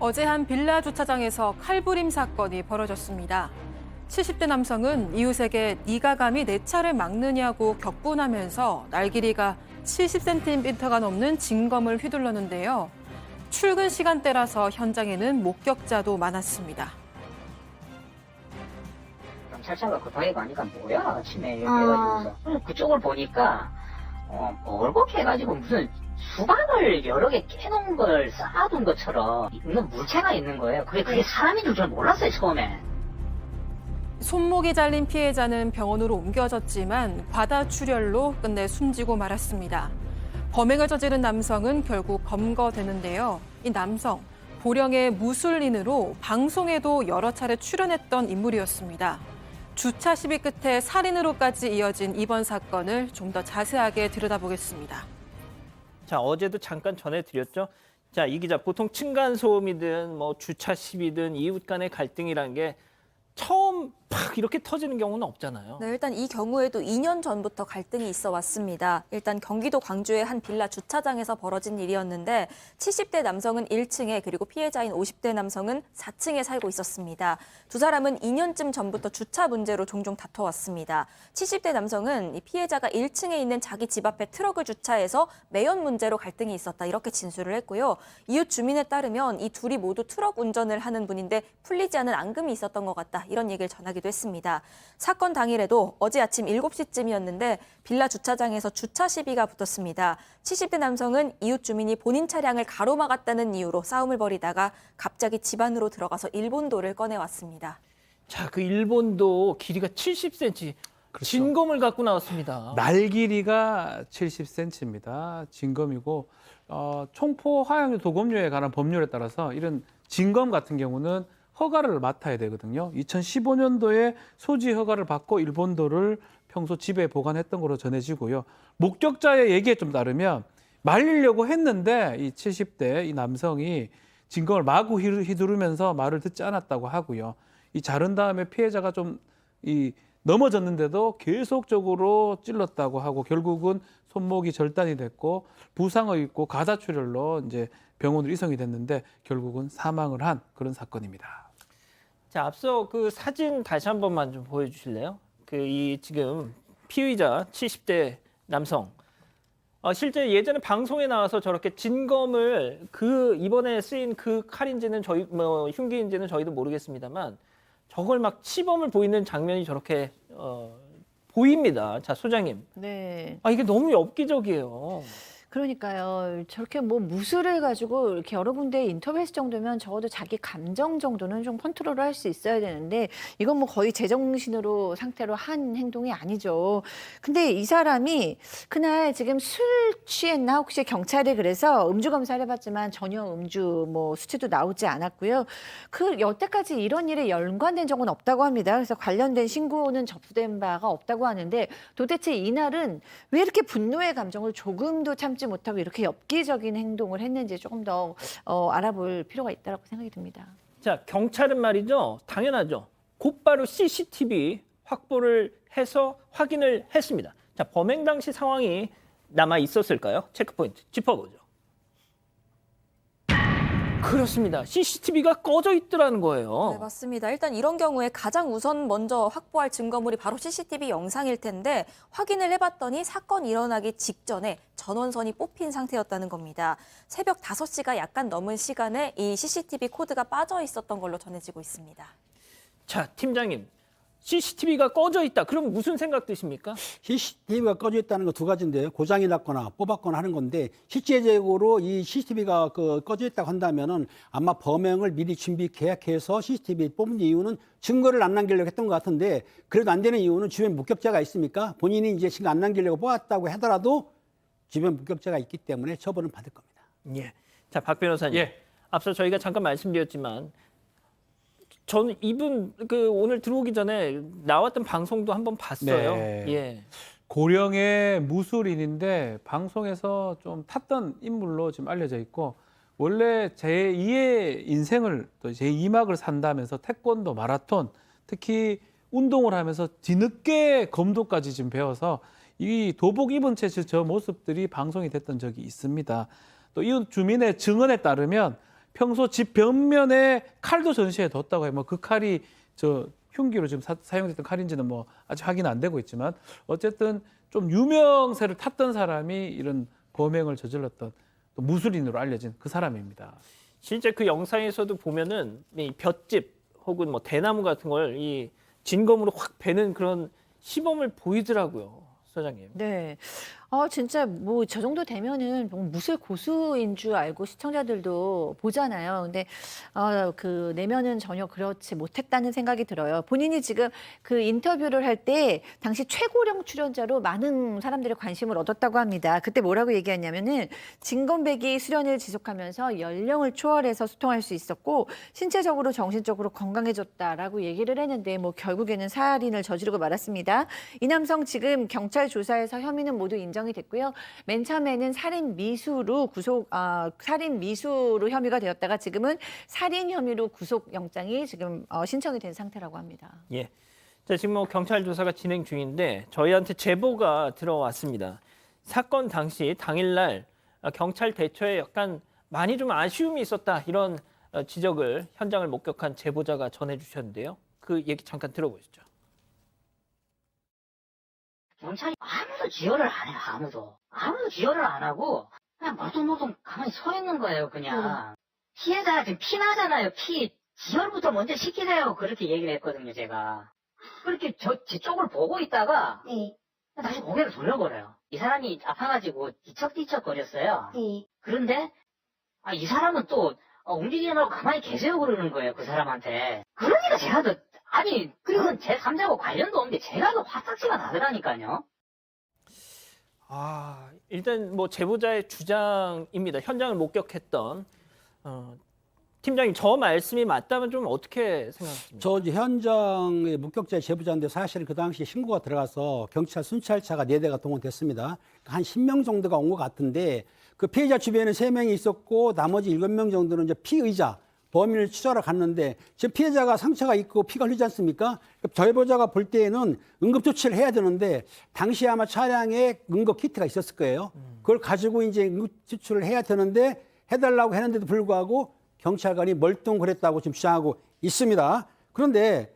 어제 한 빌라 주차장에서 칼부림 사건이 벌어졌습니다. 70대 남성은 이웃에게 네가 감히 내 차를 막느냐고 격분하면서 날 길이가 70cm가 넘는 진검을 휘둘렀는데요. 출근 시간대라서 현장에는 목격자도 많았습니다. 경찰차가 급하게 가니까 뭐야 아침에 이렇게 해가지고서 그쪽을 보니까 얼굴게 해가지고 무슨 수박을 여러 개 깨놓은 걸 쌓아둔 것처럼 있는 물체가 있는 거예요. 그게 사람인 줄 몰랐어요 처음에. 손목이 잘린 피해자는 병원으로 옮겨졌지만 과다출혈로 끝내 숨지고 말았습니다. 범행을 저지른 남성은 결국 검거되는데요. 이 남성, 보령의 무술인으로 방송에도 여러 차례 출연했던 인물이었습니다. 주차 시비 끝에 살인으로까지 이어진 이번 사건을 좀 더 자세하게 들여다보겠습니다. 자, 어제도 잠깐 전해드렸죠. 자, 이 기자, 보통 층간소음이든 뭐 주차 시비든 이웃 간의 갈등이라는 게 처음 팍 이렇게 터지는 경우는 없잖아요. 네, 일단 이 경우에도 2년 전부터 갈등이 있어 왔습니다. 일단 경기도 광주의 한 빌라 주차장에서 벌어진 일이었는데 70대 남성은 1층에 그리고 피해자인 50대 남성은 4층에 살고 있었습니다. 두 사람은 2년쯤 전부터 주차 문제로 종종 다퉈왔습니다. 70대 남성은 이 피해자가 1층에 있는 자기 집 앞에 트럭을 주차해서 매연 문제로 갈등이 있었다 이렇게 진술을 했고요. 이웃 주민에 따르면 이 둘이 모두 트럭 운전을 하는 분인데 풀리지 않은 앙금이 있었던 것 같다 이런 얘기를 전하기도 했습니다. 사건 당일에도 어제 아침 7시쯤이었는데 빌라 주차장에서 주차 시비가 붙었습니다. 70대 남성은 이웃 주민이 본인 차량을 가로막았다는 이유로 싸움을 벌이다가 갑자기 집 안으로 들어가서 일본도를 꺼내왔습니다. 자, 그 일본도 길이가 70cm, 그렇죠. 진검을 갖고 나왔습니다. 날 길이가 70cm입니다. 진검이고 총포 화약류 도검류에 관한 법률에 따라서 이런 진검 같은 경우는 허가를 맡아야 되거든요. 2015년도에 소지 허가를 받고 일본도를 평소 집에 보관했던 걸로 전해지고요. 목격자의 얘기에 좀 따르면 말리려고 했는데 이 70대 이 남성이 진검을 마구 휘두르면서 말을 듣지 않았다고 하고요. 이 자른 다음에 피해자가 좀 넘어졌는데도 계속적으로 찔렀다고 하고 결국은 손목이 절단이 됐고 부상을 입고 가다출혈로 이제 병원으로 이송이 됐는데 결국은 사망을 한 그런 사건입니다. 자, 앞서 그 사진 다시 한 번만 좀 보여주실래요? 지금 피의자 70대 남성. 실제 예전에 방송에 나와서 저렇게 진검을 이번에 쓰인 그 칼인지는 흉기인지는 저희도 모르겠습니다만 저걸 막 시범을 보이는 장면이 저렇게 보입니다. 자, 소장님. 네. 이게 너무 엽기적이에요. 그러니까요. 저렇게 뭐 무술을 가지고 이렇게 여러 군데 인터뷰했을 정도면 적어도 자기 감정 정도는 좀 컨트롤을 할 수 있어야 되는데 이건 뭐 거의 제정신으로 상태로 한 행동이 아니죠. 근데 이 사람이 그날 지금 술 취했나 혹시 경찰에 그래서 음주 검사를 해봤지만 전혀 음주 뭐 수치도 나오지 않았고요. 여태까지 이런 일에 연관된 적은 없다고 합니다. 그래서 관련된 신고는 접수된 바가 없다고 하는데 도대체 이날은 왜 이렇게 분노의 감정을 조금도 참지 못하고 이렇게 엽기적인 행동을 했는지 조금 더 알아볼 필요가 있다고 생각이 듭니다. 자, 경찰은 말이죠. 당연하죠. 곧바로 CCTV 확보를 해서 확인을 했습니다. 자, 범행 당시 상황이 남아 있었을까요? 체크포인트 짚어보죠. 그렇습니다. CCTV가 꺼져 있더라는 거예요. 네, 맞습니다. 일단 이런 경우에 가장 우선 먼저 확보할 증거물이 바로 CCTV 영상일 텐데 확인을 해봤더니 사건 일어나기 직전에 전원선이 뽑힌 상태였다는 겁니다. 새벽 5시가 약간 넘은 시간에 이 CCTV 코드가 빠져 있었던 걸로 전해지고 있습니다. 자, 팀장님. CCTV가 꺼져 있다. 그럼 무슨 생각 드십니까? CCTV가 꺼져 있다는 거 두 가지인데요. 고장이 났거나 뽑았거나 하는 건데 실제적으로 이 CCTV가 꺼져 있다고 한다면은 아마 범행을 미리 준비 계획해서 CCTV 뽑은 이유는 증거를 안 남기려고 했던 것 같은데 그래도 안 되는 이유는 주변 목격자가 있으니까 본인이 이제 증거 안 남기려고 뽑았다고 하더라도 주변 목격자가 있기 때문에 처벌은 받을 겁니다. 예. 자, 박 변호사님. 예. 앞서 저희가 잠깐 말씀드렸지만 저는 이분 오늘 들어오기 전에 나왔던 방송도 한번 봤어요. 네. 예. 고령의 무술인인데 방송에서 좀 탔던 인물로 지금 알려져 있고 원래 제2의 인생을 또 제2막을 산다면서 태권도, 마라톤, 특히 운동을 하면서 뒤늦게 검도까지 지금 배워서 이 도복 입은 채 저 모습들이 방송이 됐던 적이 있습니다. 또 이웃 주민의 증언에 따르면 평소 집 벽면에 칼도 전시해 뒀다고 해요. 뭐 그 칼이 저 흉기로 지금 사용됐던 칼인지는 뭐 아직 확인 안 되고 있지만 어쨌든 좀 유명세를 탔던 사람이 이런 범행을 저질렀던 또 무술인으로 알려진 그 사람입니다. 실제 그 영상에서도 보면은 이 볏짚 혹은 뭐 대나무 같은 걸 이 진검으로 확 베는 그런 시범을 보이더라고요, 소장님. 네. 진짜 뭐 저 정도 되면은 뭐 무술 고수인 줄 알고 시청자들도 보잖아요. 근데 그 내면은 전혀 그렇지 못했다는 생각이 들어요. 본인이 지금 그 인터뷰를 할 때 당시 최고령 출연자로 많은 사람들의 관심을 얻었다고 합니다. 그때 뭐라고 얘기했냐면은 진검배기 수련을 지속하면서 연령을 초월해서 소통할 수 있었고 신체적으로 정신적으로 건강해졌다라고 얘기를 했는데 뭐 결국에는 살인을 저지르고 말았습니다. 이 남성 지금 경찰 조사에서 혐의는 모두 인정이 됐고요. 맨 처음에는 살인 미수로 혐의가 되었다가 지금은 살인 혐의로 구속 영장이 지금 신청이 된 상태라고 합니다. 예. 자, 지금 뭐 경찰 조사가 진행 중인데 저희한테 제보가 들어왔습니다. 사건 당시 당일날 경찰 대처에 약간 많이 좀 아쉬움이 있었다 이런 지적을 현장을 목격한 제보자가 전해주셨는데요. 그 얘기 잠깐 들어보시죠. 경찰이 아무도 지혈을 안 해요, 아무도 지혈을 안 하고, 그냥 멀뚱멀뚱 가만히 서 있는 거예요, 그냥. 피해자가 지금 피 나잖아요, 지혈부터 먼저 시키세요. 그렇게 얘기를 했거든요, 제가. 그렇게 제 쪽을 보고 있다가, 다시 고개를 돌려버려요. 이 사람이 아파가지고 뒤척뒤척 거렸어요. 그런데, 이 사람은 또, 움직이지 말고 가만히 계세요, 그러는 거예요, 그 사람한테. 그러니까 제가 더, 그건 제 3자하고 관련도 없는데 제가 더 화딱지가 나더라니까요. 일단 뭐 제보자의 주장입니다. 현장을 목격했던 팀장님, 저 말씀이 맞다면 좀 어떻게 생각하십니까? 저 이제 현장의 목격자의 제보자인데 사실 그 당시에 신고가 들어가서 경찰 순찰차가 4대가 동원됐습니다. 한 10명 정도가 온 것 같은데 그 피해자 주변에 3명이 있었고 나머지 7명 정도는 이제 피의자, 범인을 추적하러 갔는데 지금 피해자가 상처가 있고 피가 흘리지 않습니까? 제보자가 볼 때에는 응급조치를 해야 되는데 당시에 아마 차량에 응급키트가 있었을 거예요. 그걸 가지고 이제 응급조치를 해야 되는데 해달라고 했는데도 불구하고 경찰관이 멀뚱거렸다고 지금 주장하고 있습니다. 그런데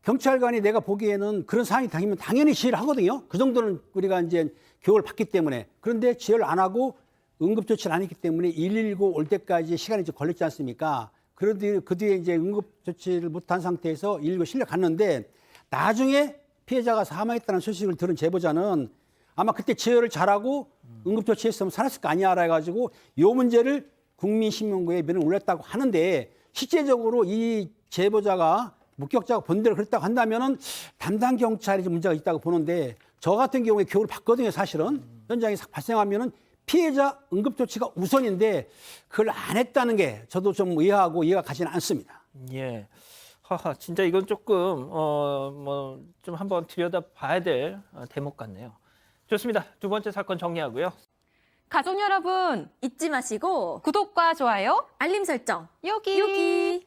경찰관이 내가 보기에는 그런 상황이 당하면 당연히 지혈을 하거든요. 그 정도는 우리가 이제 교육을 받기 때문에. 그런데 지혈을 안 하고 응급조치를 안 했기 때문에 119 올 때까지 시간이 좀 걸렸지 않습니까? 그 뒤에 이제 응급조치를 못한 상태에서 119 실려 갔는데 나중에 피해자가 사망했다는 소식을 들은 제보자는 아마 그때 지혈을 잘하고 응급조치했으면 살았을 거 아니야 해가지고 이 문제를 국민신문고에 면을 올렸다고 하는데 실제적으로 이 제보자가 목격자가 본 대로 그랬다고 한다면은 담당 경찰이 좀 문제가 있다고 보는데 저 같은 경우에 교육을 받거든요. 사실은 현장에 발생하면은 피해자 응급조치가 우선인데 그걸 안 했다는 게 저도 좀 의아하고 이해가 가지는 않습니다. 예. 진짜 이건 조금 뭐 좀 한번 들여다봐야 될 대목 같네요. 좋습니다. 두 번째 사건 정리하고요. 가족 여러분, 잊지 마시고 구독과 좋아요, 알림 설정 여기.